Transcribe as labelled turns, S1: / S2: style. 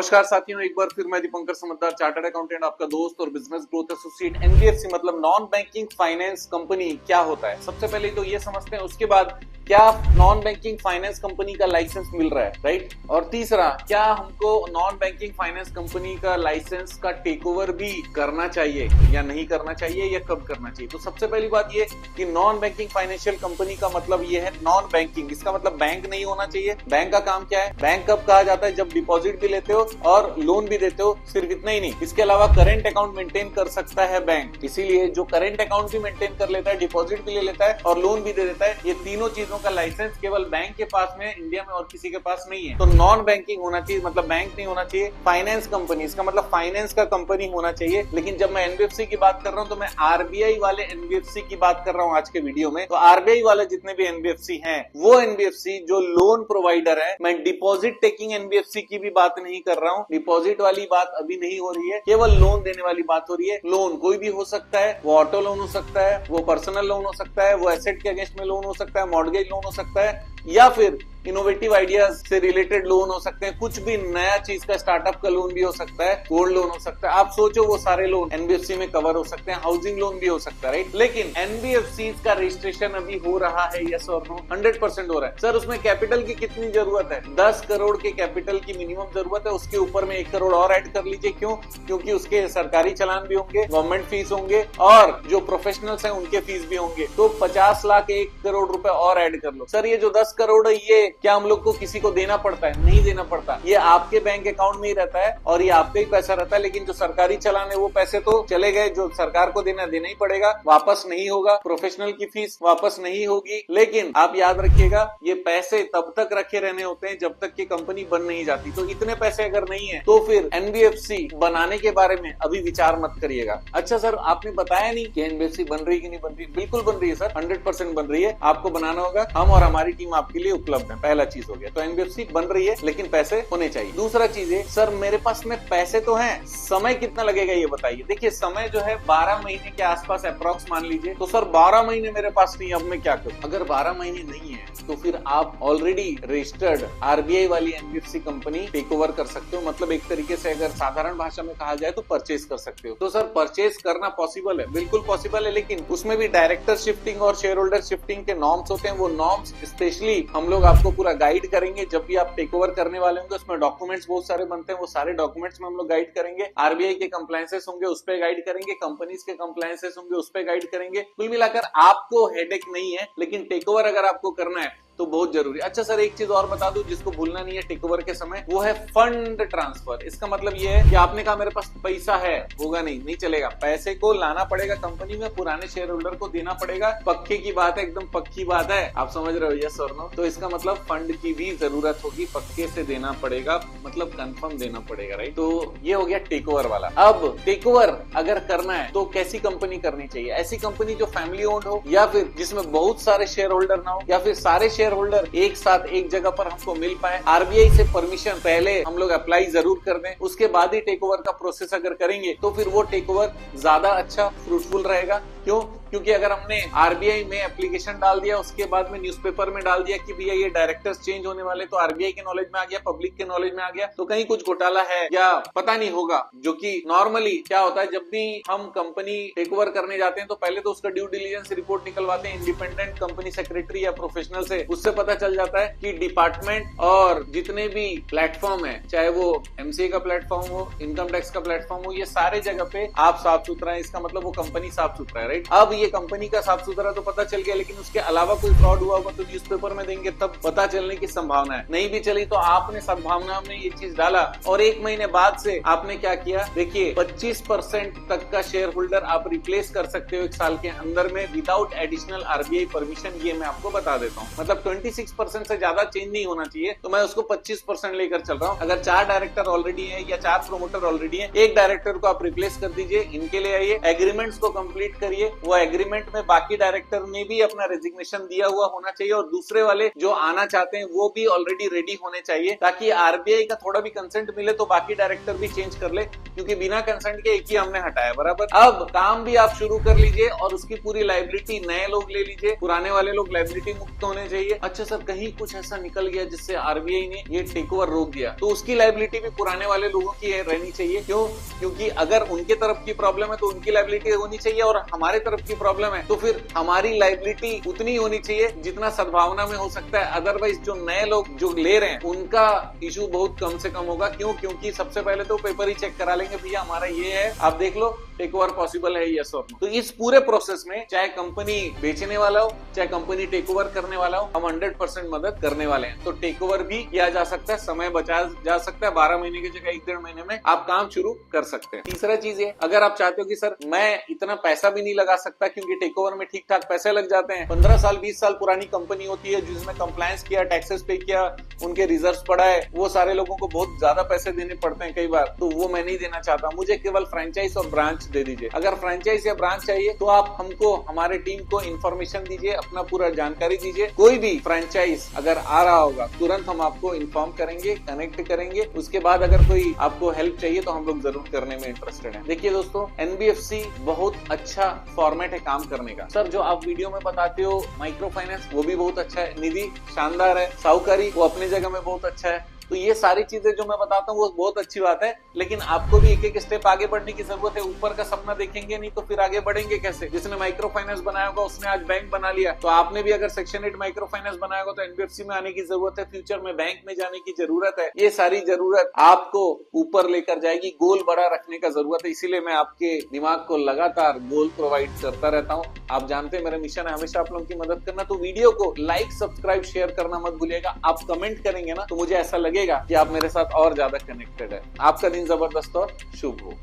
S1: नमस्कार साथियों, एक बार फिर मैं दीपंकर समझदार, चार्टर्ड अकाउंटेंट, आपका दोस्त और बिजनेस ग्रोथ एसोसिएट। एनबीएफसी मतलब नॉन बैंकिंग फाइनेंस कंपनी क्या होता है, सबसे पहले तो ये समझते हैं। उसके बाद क्या नॉन बैंकिंग फाइनेंस कंपनी का लाइसेंस मिल रहा है, राइट। और तीसरा, क्या हमको नॉन बैंकिंग फाइनेंस कंपनी का लाइसेंस का टेक ओवर भी करना चाहिए या नहीं करना चाहिए, या कब करना चाहिए। तो सबसे पहली बात ये कि नॉन बैंकिंग फाइनेंशियल कंपनी का मतलब ये है नॉन बैंकिंग। इसका मतलब बैंक नहीं होना चाहिए। बैंक का काम क्या है? बैंक कब कहा जाता है? जब डिपॉजिट भी लेते हो और लोन भी देते हो। सिर्फ इतना ही नहीं, इसके अलावा करेंट अकाउंट मेंटेन कर सकता है बैंक। इसीलिए जो करेंट अकाउंट भी मेंटेन कर लेता है, डिपॉजिट भी ले लेता है और लोन भी दे देता है, ये तीनों चीजों का लाइसेंस केवल बैंक के पास में, इंडिया में और किसी के पास नहीं है। तो नॉन बैंकिंग होना चाहिए, मतलब बैंक नहीं होना चाहिए। फाइनेंस कंपनी, इसका मतलब फाइनेंस का कंपनी होना चाहिए। लेकिन जब मैं एनबीएफसी की बात कर रहा हूं तो मैं आरबीआई वाले एनबीएफसी की बात कर रहा हूं आज के वीडियो में। तो आरबीआई वाले जितने भी एनबीएफसी हैं, वो एनबीएफसी जो लोन प्रोवाइडर है। मैं डिपॉजिट टेकिंग एनबीएफसी की भी बात नहीं कर रहा हूं, डिपॉजिट वाली बात अभी नहीं हो रही है, केवल लोन देने वाली बात हो रही है। लोन कोई भी हो सकता है, वो ऑटो लोन हो सकता है, वो पर्सनल लोन हो सकता है, वो एसेट के अगेंस्ट में लोन हो सकता है, मॉर्गेज लोन हो सकता है, या फिर इनोवेटिव आइडियाज से रिलेटेड लोन हो सकते हैं। कुछ भी नया चीज का स्टार्टअप का लोन भी हो सकता है, गोल्ड लोन हो सकता है। आप सोचो, वो सारे लोन एनबीएफसी में कवर हो सकते हैं। हाउसिंग लोन भी हो सकता है, राइट। लेकिन एनबीएफसी का रजिस्ट्रेशन अभी हो रहा है, यस और नो? 100% हो रहा है। सर उसमें कैपिटल की कितनी जरूरत है? 10 करोड़ के कैपिटल की मिनिमम जरूरत है। उसके ऊपर में 1 करोड़ और ऐड कर लीजिए। क्यों? क्योंकि उसके सरकारी चालान भी होंगे, गवर्नमेंट फीस होंगे, और जो प्रोफेशनल्स हैं उनके फीस भी होंगे। तो 50 लाख 1 करोड़ रुपए और ऐड कर लो। सर ये जो 10 करोड़ है, ये क्या हम लोग को किसी को देना पड़ता है? नहीं देना पड़ता। ये आपके बैंक अकाउंट में ही रहता है और ये आपका ही पैसा रहता है। लेकिन जो सरकारी चालान है, वो पैसे तो चले गए, जो सरकार को देना ही पड़ेगा, वापस नहीं होगा। प्रोफेशनल की फीस वापस नहीं होगी। लेकिन आप याद रखिएगा, ये पैसे तब तक रखे रहने होते हैं जब तक कि कंपनी बन नहीं जाती। तो इतने पैसे अगर नहीं है तो फिर एनबीएफसी बनाने के बारे में अभी विचार मत करिएगा। अच्छा सर, आपने बताया नहीं कि एनबीएफसी बन रही है कि नहीं बन रही। बिल्कुल बन रही है सर, 100% बन रही है। आपको बनाना होगा, हम और हमारी टीम आपके लिए उपलब्ध है। पहला चीज हो गया। तो एनबीएफसी बन रही है, लेकिन पैसे होने चाहिए। दूसरा चीज है, सर मेरे पास में पैसे तो हैं, समय कितना लगेगा ये बताइए। देखिए समय जो है 12 महीने के आसपास अप्रॉक्स मान लीजिए। तो सर 12 महीने मेरे पास नहीं, अब मैं क्या करूं? अगर 12 महीने नहीं है तो फिर आप ऑलरेडी रजिस्टर्ड आरबीआई वाली एनबीएफसी कंपनी टेक ओवर कर सकते हो। मतलब एक तरीके से अगर साधारण भाषा में कहा जाए तो परचेज कर सकते हो। तो सर परचेज करना पॉसिबल है, बिल्कुल पॉसिबल है। लेकिन उसमें भी डायरेक्टर शिफ्टिंग और शेयर होल्डर शिफ्टिंग के नॉर्म्स होते हैं। वो नॉर्म्स स्पेशली हम लोग आपको पूरा गाइड करेंगे जब भी आप टेक ओवर करने वाले होंगे। उसमें डॉक्यूमेंट्स बहुत सारे बनते हैं, वो सारे डॉक्यूमेंट्स में हम लोग गाइड करेंगे। आरबीआई के कंप्लायंसेस होंगे, उस पर गाइड करेंगे। कंपनीज के कंप्लायंसेस होंगे, उस पर गाइड करेंगे। कुल मिलाकर आपको हेडेक नहीं है, लेकिन टेक ओवर अगर आपको करना है तो बहुत जरूरी। अच्छा सर एक चीज और बता दूं जिसको भूलना नहीं है टेक ओवर के समय, वो है फंड ट्रांसफर। इसका मतलब ये है कि आपने कहा मेरे पास पैसा है, होगा नहीं चलेगा। पैसे को लाना पड़ेगा कंपनी में, पुराने शेयर होल्डर को देना पड़ेगा। पक्के की बात है, एकदम पक्की बात है। आप समझ रहे हो, यस और नो? तो इसका मतलब फंड की भी जरूरत होगी, पक्के से देना पड़ेगा, मतलब कंफर्म देना पड़ेगा, राइट। तो ये हो गया टेक ओवर वाला। अब टेक ओवर अगर करना है तो कैसी कंपनी करनी चाहिए? ऐसी कंपनी जो फैमिली ओन्ड हो, या फिर जिसमें बहुत सारे शेयर होल्डर ना हो, या फिर सारे शेयर होल्डर एक साथ एक जगह पर हमको मिल पाए। आरबीआई से परमिशन पहले हम लोग अप्लाई जरूर कर दें, उसके बाद ही टेक ओवर का प्रोसेस अगर करेंगे तो फिर वो टेक ओवर ज्यादा अच्छा फ्रूटफुल रहेगा। क्यों? क्योंकि अगर हमने आरबीआई में एप्लीकेशन डाल दिया, उसके बाद में न्यूज़पेपर में डाल दिया कि भैया ये डायरेक्टर्स चेंज होने वाले, तो आरबीआई के नॉलेज में आ गया, पब्लिक के नॉलेज में आ गया, तो कहीं कुछ घोटाला है या पता नहीं होगा। जो कि नॉर्मली क्या होता है, जब भी हम कंपनी टेक ओवर करने जाते हैं तो पहले तो उसका ड्यू डिलिजेंस रिपोर्ट निकलवाते हैं इंडिपेंडेंट कंपनी सेक्रेटरी या प्रोफेशनल से। उससे पता चल जाता है कि डिपार्टमेंट और जितने भी प्लेटफॉर्म है, चाहे वो एमसीए का प्लेटफॉर्म हो, इनकम टैक्स का प्लेटफॉर्म हो, ये सारे जगह पे आप साफ सुथरा है। इसका मतलब वो कंपनी साफ सुथरा है, राइट। अब ये कंपनी का साफ सुथरा तो पता चल गया, लेकिन उसके अलावा कोई फ्रॉड हुआ होगा तो न्यूज़पेपर में देंगे, तब पता चलने की संभावना है। नहीं भी चली तो आपने सद्भावना में ये चीज डाला और 1 महीने बाद से आपने क्या किया, देखिए 25% तक का शेयर होल्डर आप रिप्लेस कर सकते हो 1 साल के अंदर में विदाउट एडिशनल आरबीआई परमिशन। ये मैं आपको बता देता हूँ। मतलब 26% से ज्यादा चेंज नहीं होना चाहिए, तो मैं उसको 25% लेकर चल रहा हूँ। अगर 4 डायरेक्टर ऑलरेडी है या 4 प्रोमोटर ऑलरेडी है, 1 डायरेक्टर को आप रिप्लेस कर दीजिए, इनके लिए आइए, एग्रीमेंट्स को कंप्लीट करिए। वो एग्रीमेंट में बाकी डायरेक्टर ने भी अपना रेजिग्नेशन दिया हुआ होना चाहिए और दूसरे वाले जो आना चाहते हैं वो भी ऑलरेडी रेडी होने चाहिए, ताकि आरबीआई का थोड़ा भी कंसेंट मिले तो बाकी डायरेक्टर भी चेंज कर ले, क्योंकि बिना कंसेंट के एक ही हमने हटाया। बराबर, अब काम भी आप शुरू कर लीजिए और उसकी पूरी लाइबिलिटी नए लोग ले लीजिए, पुराने वाले लोग लाइबिलिटी मुक्त होने चाहिए। अच्छा सर, कहीं कुछ ऐसा निकल गया जिससे आरबीआई ने ये टेक ओवर रोक दिया, तो उसकी लाइबिलिटी भी पुराने वाले लोगों की रहनी चाहिए। क्यों? क्योंकि अगर उनके तरफ की प्रॉब्लम है तो उनकी लाइबिलिटी होनी चाहिए, और हमारे तरफ की प्रॉब्लम है तो फिर हमारी लाइबिलिटी उतनी होनी चाहिए जितना सद्भावना में हो सकता है। अदरवाइज जो नए लोग जो ले रहे हैं उनका इशू बहुत कम से कम होगा। क्यों? क्योंकि सबसे पहले तो पेपर ही चेक करा लेंगे, भैया हमारा ये है, आप देख लो टेक ओवर पॉसिबल है यस और नो। तो इस पूरे प्रोसेस में चाहे कंपनी बेचने वाला हो चाहे कंपनी टेक ओवर करने वाला हो, हम 100% मदद करने वाले हैं। तो टेक ओवर भी किया जा सकता है, समय बचाया जा सकता है, 12 महीने की जगह 1-1.5 महीने में आप काम शुरू कर सकते हैं। तीसरा चीज है, अगर आप चाहते हो कि सर मैं इतना पैसा भी नहीं लगा सकता क्योंकि टेक ओवर में ठीक ठाक पैसे लग जाते हैं, 15 साल 20 साल पुरानी कंपनी होती है जिसमें कंप्लायंस किया, टैक्सेस पे किया, उनके रिजर्व पढ़ाए, वो सारे लोगों को बहुत ज्यादा पैसे देने पड़ते हैं कई बार, तो वो मैं नहीं देना चाहता। मुझे केवल फ्रेंचाइज और ब्रांच दे दीजिए। अगर फ्रेंचाइज या ब्रांच चाहिए तो आप हमको, हमारे टीम को इन्फॉर्मेशन दीजिए, अपना पूरा जानकारी दीजिए। कोई भी फ्रेंचाइज अगर आ रहा होगा तुरंत हम आपको इन्फॉर्म करेंगे, कनेक्ट करेंगे। उसके बाद अगर कोई आपको हेल्प चाहिए तो हम लोग जरूर करने में इंटरेस्टेड हैं। देखिए दोस्तों, एनबीएफसी बहुत अच्छा फॉर्मेट है काम करने का। सर जो आप वीडियो में बताते हो माइक्रो फाइनेंस वो भी बहुत अच्छा है, निधि शानदार है, साहूकारी वो अपनी जगह में बहुत अच्छा है। तो ये सारी चीजें जो मैं बताता हूँ वो बहुत अच्छी बात है, लेकिन आपको भी एक एक स्टेप आगे बढ़ने की जरूरत है। ऊपर का सपना देखेंगे नहीं तो फिर आगे बढ़ेंगे कैसे? जिसने माइक्रो फाइनेंस बनाया होगा उसने आज बैंक बना लिया, तो आपने भी अगर सेक्शन 8 माइक्रो फाइनेंस बनाया होगा तो एनबीएफसी में आने की जरूरत है, फ्यूचर में बैंक में जाने की जरूरत है। ये सारी जरूरत आपको ऊपर लेकर जाएगी, गोल बड़ा रखने का जरूरत है। इसीलिए मैं आपके दिमाग को लगातार गोल प्रोवाइड करता रहता हूँ। आप जानते हैं मेरा मिशन है हमेशा आप लोगों की मदद करना। तो वीडियो को लाइक, सब्सक्राइब, शेयर करना मत भूलिएगा। आप कमेंट करेंगे ना तो मुझे ऐसा लगेगा कि आप मेरे साथ और ज्यादा कनेक्टेड है। आपका दिन जबरदस्त और शुभ हो।